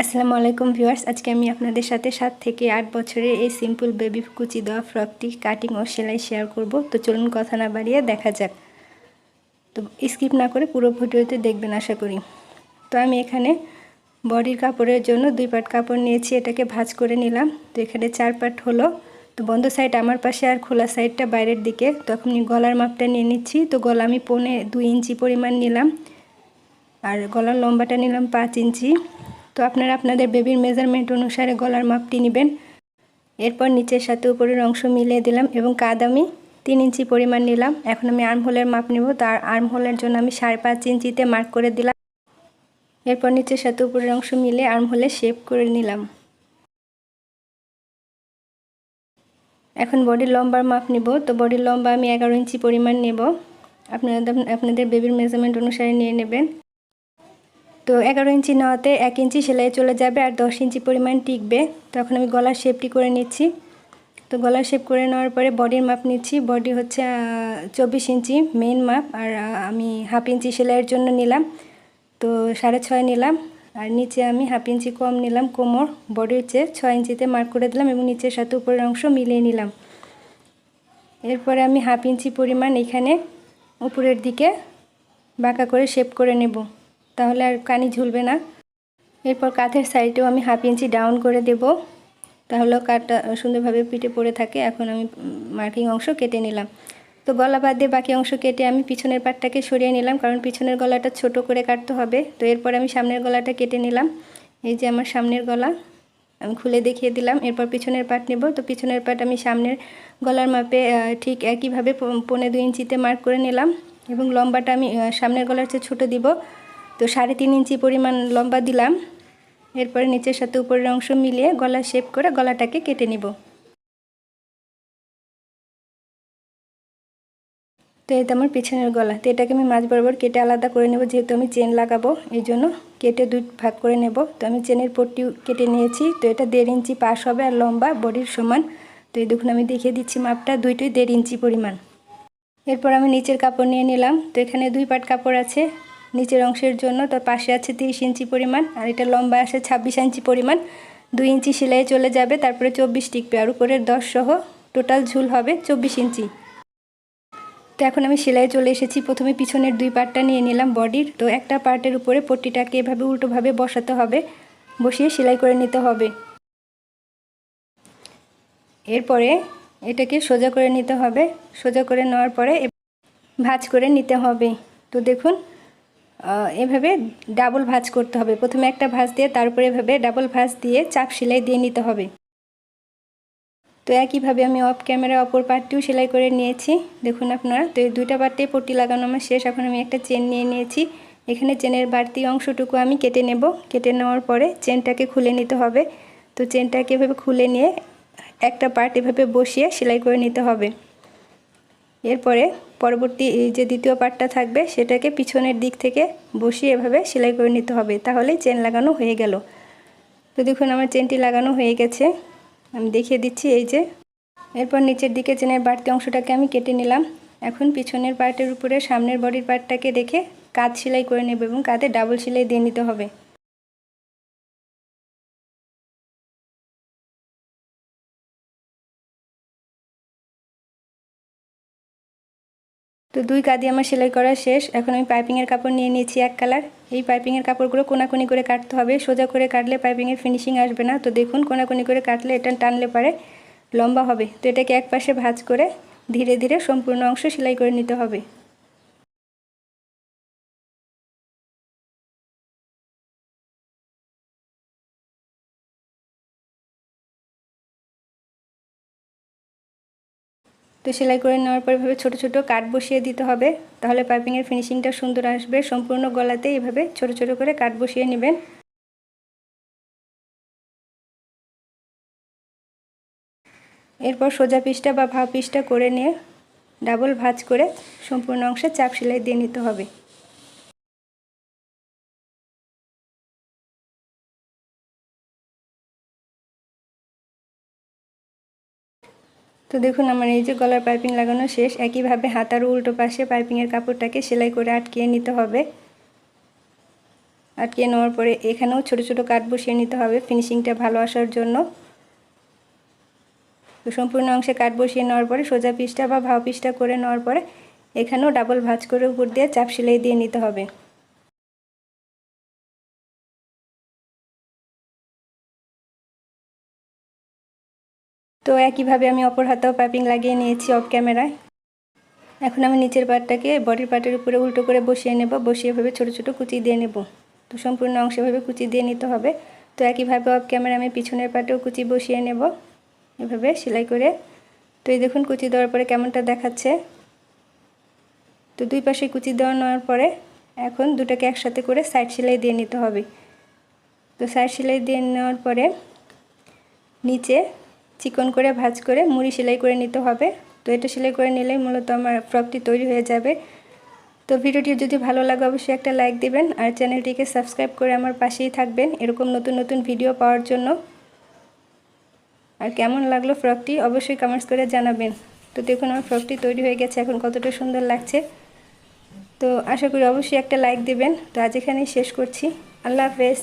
আসসালামু আলাইকুম ভিউয়ার্স, আজকে আমি আপনাদের সাথে 7 থেকে 8 বছরের এই সিম্পল বেবি কুচি দেওয়া ফ্রকটি কাটিং ও সেলাই শেয়ার করব। তো চলুন কথা না বাড়িয়ে দেখা যাক। তো স্কিপ না করে পুরো ভিডিওতে দেখবেন আশা করি। তো আমি এখানে বডির কাপড়ের জন্য 2 পাট কাপড় নিয়েছি, এটাকে ভাঁজ করে নিলাম। তো এখানে 4 পাট হলো। তো বন্ধ সাইড আমার পাশে আর খোলা সাইডটা বাইরের দিকে। তো এখন গলার মাপটা নিয়ে নিচ্ছি। তো গলা আমি 2.25 ইঞ্চি পরিমাণ নিলাম আর গলার লম্বাটা নিলাম 5 ইঞ্চি। তো আপনারা আপনাদের বেবির মেজারমেন্ট অনুসারে গলার মাপটি নেবেন। এরপর নিচের সাথে উপরের অংশ মিলিয়ে দিলাম এবং কাঁধ আমি 3 ইঞ্চি পরিমাণ নিলাম। এখন আমি আর্ম হোলের মাপ নেব। তার আর্ম হোলের জন্য আমি 5.5 ইঞ্চিতে মার্ক করে দিলাম। এরপর নিচের সাথে উপরের অংশ মিলে আর্ম হোলে শেপ করে নিলাম। এখন বডির লম্বার মাপ নেব। তো বডির লম্বা আমি 11 ইঞ্চি পরিমাণ নেব। আপনাদের বেবির মেজারমেন্ট অনুসারে নিয়ে নেবেন। তো 11 ইঞ্চি নেওয়াতে 1 ইঞ্চি সেলাই চলে যাবে আর 10 ইঞ্চি পরিমাণ টিকবে। তখন আমি গলার শেপটি করে নিচ্ছি। তো গলার শেপ করে নেওয়ার পরে বডির মাপ নিচ্ছি। বডি হচ্ছে 24 ইঞ্চি মেইন মাপ, আর আমি হাফ ইঞ্চি সেলাইয়ের জন্য নিলাম। তো 6.5 নিলাম, আর নিচে আমি হাফ ইঞ্চি কম নিলাম। কোমর বডির চেয়ে 6 ইঞ্চিতে মার্ক করে দিলাম এবং নিচের সাথে উপরের অংশ মিলিয়ে নিলাম। এরপরে আমি হাফ ইঞ্চি পরিমাণ এখানে উপরের দিকে বাঁকা করে শেপ করে নেব, তাহলে আর কানি ঝুলবে না। এরপর কাঁধের সাইডেও আমি হাফ ইঞ্চি ডাউন করে দেব, তাহলেও কাটটা সুন্দরভাবে পিঠে পড়ে থাকে। এখন আমি মার্কিং অংশ কেটে নিলাম। তো গলা বাদ দিয়ে বাকি অংশ কেটে আমি পিছনের পাটটাকে সরিয়ে নিলাম, কারণ পিছনের গলাটা ছোট করে কাটতে হবে। তো এরপর আমি সামনের গলাটা কেটে নিলাম। এই যে আমার সামনের গলা আমি খুলে দেখিয়ে দিলাম। এরপর পিছনের পাট নেব। তো পিছনের পাট আমি সামনের গলার মাপে ঠিক একইভাবে 2.25 ইঞ্চিতে মার্ক করে নিলাম এবং লম্বাটা আমি সামনের গলার চেয়ে ছোটো দিব। তো 3.5 ইঞ্চি পরিমাণ লম্বা দিলাম। এরপরে নিচের সাথে উপরের অংশ মিলিয়ে গলা শেপ করে গলাটাকে কেটে নিব। তো এই তো আমার পিছনের গলা। তো এটাকে আমি মাঝ বরাবর কেটে আলাদা করে নেব, যেহেতু আমি চেন লাগাবো এই জন্য কেটে 2 ভাগ করে নেব। তো আমি চেনের পট্টি কেটে নিয়েছি। তো এটা 1.5 ইঞ্চি পাশ হবে আর লম্বা বডির সমান। তো এই দেখুন আমি দেখিয়ে দিচ্ছি মাপটা, দুইটাই 1.5 ইঞ্চি পরিমাণ। এরপর আমি নিচের কাপড় নিয়ে নিলাম। তো এখানে 2 পাট কাপড় আছে নিচের অংশের জন্য। তো পাশে আছে 30 ইঞ্চি পরিমাণ আর এটা লম্বা আছে 26 ইঞ্চি পরিমাণ। 2 ইঞ্চি সেলাই চলে যাবে, তারপরে 24 টিকবে আর উপরের 10 সহ টোটাল ঝুল হবে 24 ইঞ্চি। তো এখন আমি সেলাই চলে এসেছি। প্রথমে পিছনের 2 পার্টটা নিয়ে নিলাম বডির। তো একটা পার্টের উপরে পট্টিটাকে এভাবে উল্টোভাবে বসাতে হবে, বসিয়ে সেলাই করে নিতে হবে। এরপরে এটাকে সোজা করে নিতে হবে। সোজা করে নেওয়ার পরে ভাঁজ করে নিতে হবে। তো দেখুন এভাবে ডাবল ভাঁজ করতে হবে। প্রথমে একটা ভাঁজ দিয়ে তারপরে এভাবে ডাবল ভাঁজ দিয়ে চাপ সেলাই দিয়ে নিতে হবে। তো একইভাবে আমি অফ ক্যামেরা অপর পার্টটিও সেলাই করে নিয়েছি, দেখুন আপনারা। তো এই 2টা পার্টে পট্টি লাগানো আমার শেষ। এখন আমি একটা চেন নিয়ে নিয়েছি। এখানে চেনের বাড়তি অংশটুকু আমি কেটে নেব। কেটে নেওয়ার পরে চেনটাকে খুলে নিতে হবে। তো চেনটাকে এভাবে খুলে নিয়ে একটা পার্ট এভাবে বসিয়ে সেলাই করে নিতে হবে। এরপরে পরবর্তী যে দ্বিতীয় পার্টটা থাকবে সেটাকে পিছনের দিক থেকে বসিয়ে এভাবে সেলাই করে নিতে হবে, তাহলেই চেন লাগানো হয়ে গেল। তো দেখুন আমার চেনটি লাগানো হয়ে গেছে, আমি দেখিয়ে দিচ্ছি। এই যে এরপর নিচের দিকে চেনের বাড়তি অংশটাকে আমি কেটে নিলাম। এখন পিছনের পার্টের উপরে সামনের বডির পার্টটাকে রেখে কাঁধ সেলাই করে নেব এবং কাঁধে ডাবল সেলাই দিয়ে নিতে হবে। তো 2 কাঁধে আমার সেলাই করা শেষ। এখন আমি পাইপিংয়ের কাপড় নিয়ে নিয়েছি 1 কালার। এই পাইপিংয়ের কাপড়গুলো কোনাকুনি করে কাটতে হবে, সোজা করে কাটলে পাইপিংয়ের ফিনিশিং আসবে না। তো দেখুন কোনাকুনি করে কাটলে এটা টানলে পারে লম্বা হবে। তো এটাকে এক পাশে ভাঁজ করে ধীরে ধীরে সম্পূর্ণ অংশ সেলাই করে নিতে হবে। তো সেলাই করে নেওয়ার পর এভাবে ছোটো ছোটো কাট বসিয়ে দিতে হবে, তাহলে পাইপিংয়ের ফিনিশিংটা সুন্দর আসবে। সম্পূর্ণ গলাতে এভাবে ছোটো ছোটো করে কাট বসিয়ে নেবেন। এরপর সোজা পিসটা বা ভাও পিসটা করে নিয়ে ডাবল ভাঁজ করে সম্পূর্ণ অংশে চাপ সেলাই দিয়ে নিতে হবে। তো দেখুন আমার এই যে গলার পাইপিং লাগানো শেষ। একইভাবে হাতার উল্টো পাশে পাইপিংয়ের কাপড়টাকে সেলাই করে আটকিয়ে নিতে হবে। আটকে নেওয়ার পরে এখানেও ছোট ছোট কাট বসিয়ে নিতে হবে ফিনিশিংটা ভালো আসার জন্য। তো সম্পূর্ণ অংশে কাট বসিয়ে নেওয়ার পরে সোজা পিসটা বা ভাও পিসটা করে নেওয়ার পরে এখানেও ডাবল ভাঁজ করে উপর দিয়ে চাপ সেলাই দিয়ে নিতে হবে। তো একইভাবে আমি অপর হাতেও পাইপিং লাগিয়ে নিয়েছি অফ ক্যামেরায়। এখন আমি নিচের পার্টটাকে বডির পার্টের উপরে উল্টো করে বসিয়ে নেব, বসিয়ে ভাবে ছোট ছোট কুচি দিয়ে নেব। তো সম্পূর্ণ অংশে ভাবে কুচি দিয়ে নিতে হবে। তো একইভাবে অফ ক্যামেরা আমি পিছনের পার্টেও কুচি বসিয়ে নেব এভাবে সেলাই করে। তো এই দেখুন কুচি দেওয়ার পরে কেমনটা দেখাচ্ছে। তো দুই পাশে কুচি দেওয়া নেওয়ার পরে এখন দুটাকে একসাথে করে সাইড সেলাই দিয়ে নিতে হবে। তো সাইড সেলাই দিয়ে নেওয়ার পরে নিচে চিকন করে ভাঁজ করে মুড়ি সেলাই করে নিতে হবে। তো এটা সেলাই করে নিলেই মূলত আমার ফ্রকটি তৈরি হয়ে যাবে। তো ভিডিওটি যদি ভালো লাগে অবশ্যই একটা লাইক দিবেন আর চ্যানেলটিকে সাবস্ক্রাইব করে আমার পাশেই থাকবেন এরকম নতুন নতুন ভিডিও পাওয়ার জন্য। আর কেমন লাগলো ফ্রকটি অবশ্যই কমেন্টস করে জানাবেন। তো দেখুন আমার ফ্রকটি তৈরি হয়ে গেছে, এখন কতটা সুন্দর লাগছে। তো আশা করি অবশ্যই একটা লাইক দিবেন। তো আজ এখানেই শেষ করছি। আল্লাহ হাফেজ।